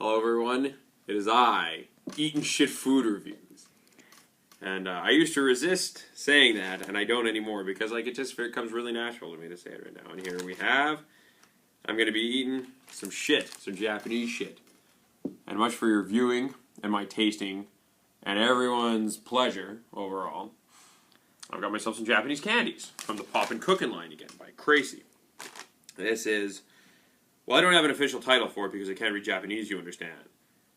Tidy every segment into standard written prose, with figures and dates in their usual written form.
Hello everyone, it is I, Eatin Shit Food Reviews. And I used to resist saying that, and I don't anymore, because like it comes really natural to me to say it right now. And here we have, I'm going to be eating some shit, some Japanese shit. And much for your viewing, and my tasting, and everyone's pleasure overall, I've got myself some Japanese candies from the Popin Cookin line again, by Crazy. This is, well, I don't have an official title for it because I can't read Japanese, you understand.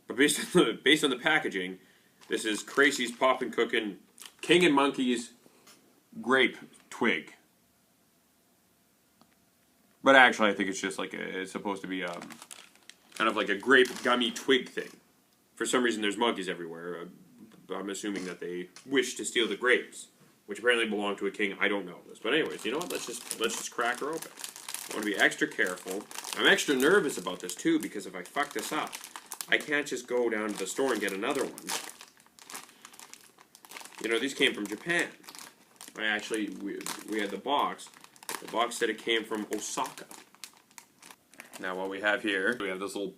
But based on the packaging, this is Crazy's Popin Cookin King and Monkey's Grape Twig. But actually, I think it's just like it's supposed to be kind of like a grape gummy twig thing. For some reason, there's monkeys everywhere. I'm assuming that they wish to steal the grapes, which apparently belong to a king. I don't know this, but anyways, you know what? Let's just crack her open. I want to be extra careful. I'm extra nervous about this too because if I fuck this up, I can't just go down to the store and get another one. You know, these came from Japan. We had the box. The box said it came from Osaka. Now what we have here, we have this little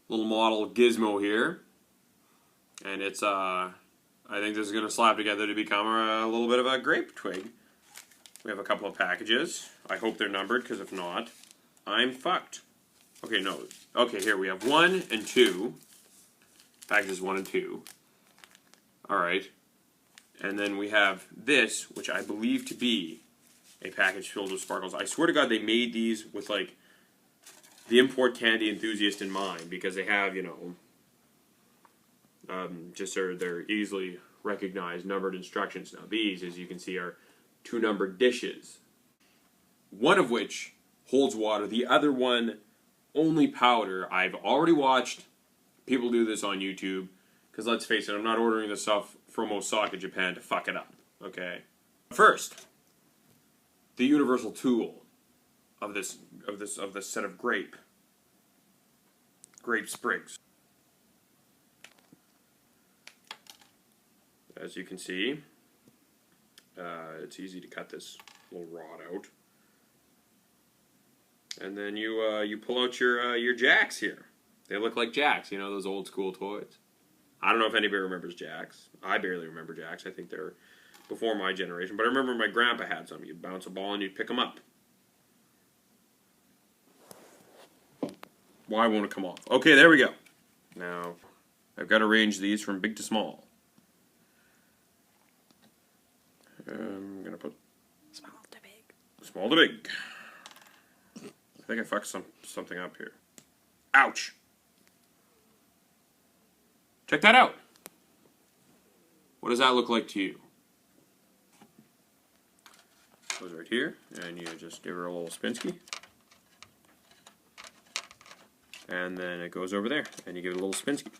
model gizmo here, and it's I think this is going to slap together to become a little bit of a grape twig. We have a couple of packages. I hope they're numbered, because if not, I'm fucked. Okay, no. Okay, here we have 1 and 2. Packages 1 and 2. Alright. And then we have this, which I believe to be a package filled with sparkles. I swear to God they made these with, like, the import candy enthusiast in mind, because they have, you know, just they're easily recognized numbered instructions. Now these, as you can see, are 2 numbered dishes. One of which holds water, the other one only powder. I've already watched people do this on YouTube, because let's face it, I'm not ordering this stuff from Osaka, Japan to fuck it up, okay? First, the universal tool of this set of grape sprigs. As you can see, it's easy to cut this little rod out, and then you pull out your jacks here. They look like jacks, you know, those old school toys. I don't know if anybody remembers jacks. I barely remember jacks. I think they're before my generation, but I remember my grandpa had some. You'd bounce a ball and you'd pick them up. Why won't it come off? Okay, there we go. Now, I've got to arrange these from big to small. I'm going to put small to big. Small to big. I think I fucked something up here. Ouch! Check that out! What does that look like to you? Goes right here, and you just give her a little spinsky. And then it goes over there, and you give it a little spinsky.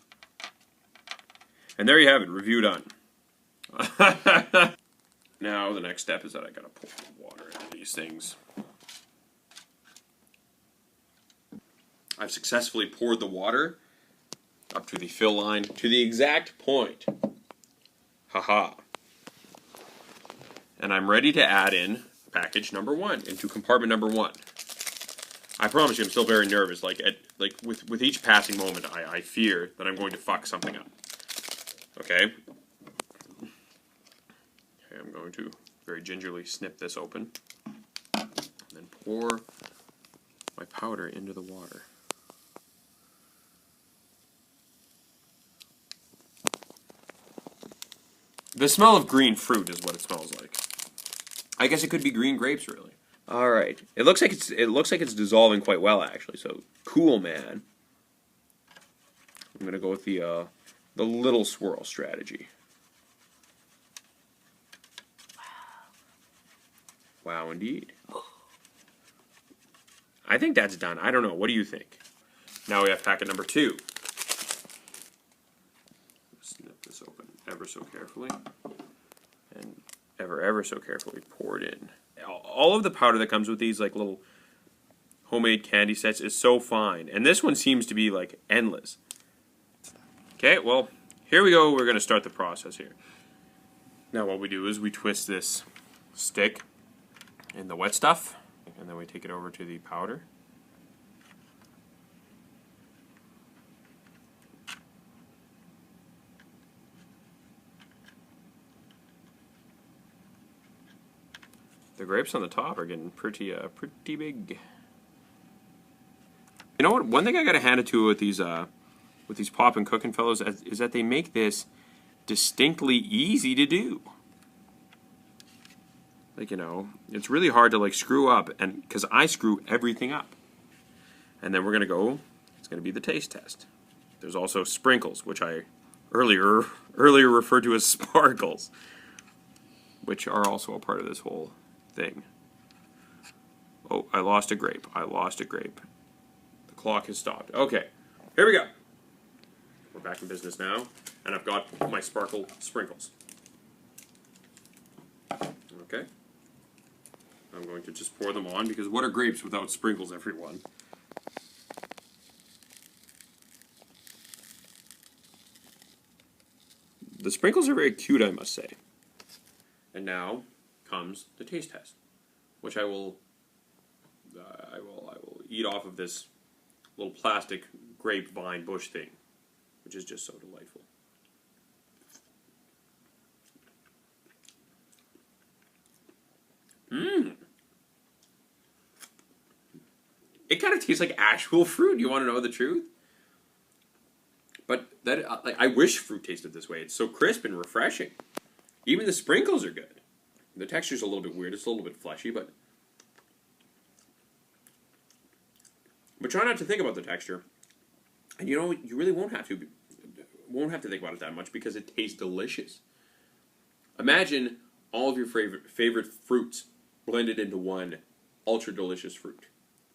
And there you have it, review done. Now the next step is that I gotta pour the water into these things. I've successfully poured the water up to the fill line to the exact point. Haha. And I'm ready to add in package number 1 into compartment number 1. I promise you I'm still very nervous. Like with each passing moment I fear that I'm going to fuck something up. Okay? I'm going to very gingerly snip this open and then pour my powder into the water. The smell of green fruit is what it smells like. I guess it could be green grapes, really. All right, it looks like it's dissolving quite well, actually. So cool, man. I'm gonna go with the little swirl strategy. Wow, indeed. I think that's done. I don't know. What do you think? Now we have packet number 2. Snip this open ever so carefully. And ever so carefully pour it in. All of the powder that comes with these like little homemade candy sets is so fine. And this one seems to be like endless. Okay, well, here we go. We're going to start the process here. Now what we do is we twist this stick in the wet stuff, and then we take it over to the powder. The grapes on the top are getting pretty big. You know what? One thing I gotta hand it to with these Popin Cookin fellows is that they make this distinctly easy to do. Like, you know, it's really hard to like screw up, and because I screw everything up. And then we're gonna go. It's gonna be the taste test. There's also sprinkles, which I earlier referred to as sparkles, which are also a part of this whole thing. Oh, I lost a grape. I lost a grape. The clock has stopped. Okay, here we go. We're back in business now, and I've got my sparkle sprinkles. Okay. I'm going to just pour them on, because what are grapes without sprinkles, everyone? The sprinkles are very cute, I must say. And now comes the taste test, which I will eat off of this little plastic grapevine bush thing, which is just so delightful. Mmm. It kind of tastes like actual fruit. You want to know the truth? But that, like, I wish fruit tasted this way. It's so crisp and refreshing. Even the sprinkles are good. The texture's a little bit weird. It's a little bit fleshy, but try not to think about the texture. And you know, you really won't have to think about it that much, because it tastes delicious. Imagine all of your favorite fruits blended into one ultra delicious fruit.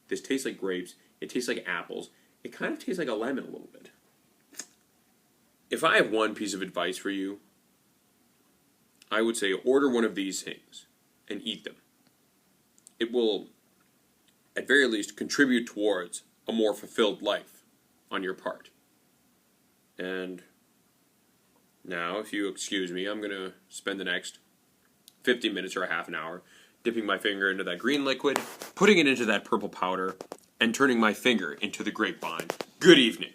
This tastes like grapes. It tastes like apples. It kind of tastes like a lemon a little bit. If I have one piece of advice for you, I would say order one of these things and eat them. It will, at very least, contribute towards a more fulfilled life on your part. And now, if you excuse me, I'm going to spend the next 50 minutes or a half an hour dipping my finger into that green liquid, putting it into that purple powder, and turning my finger into the grapevine. Good evening.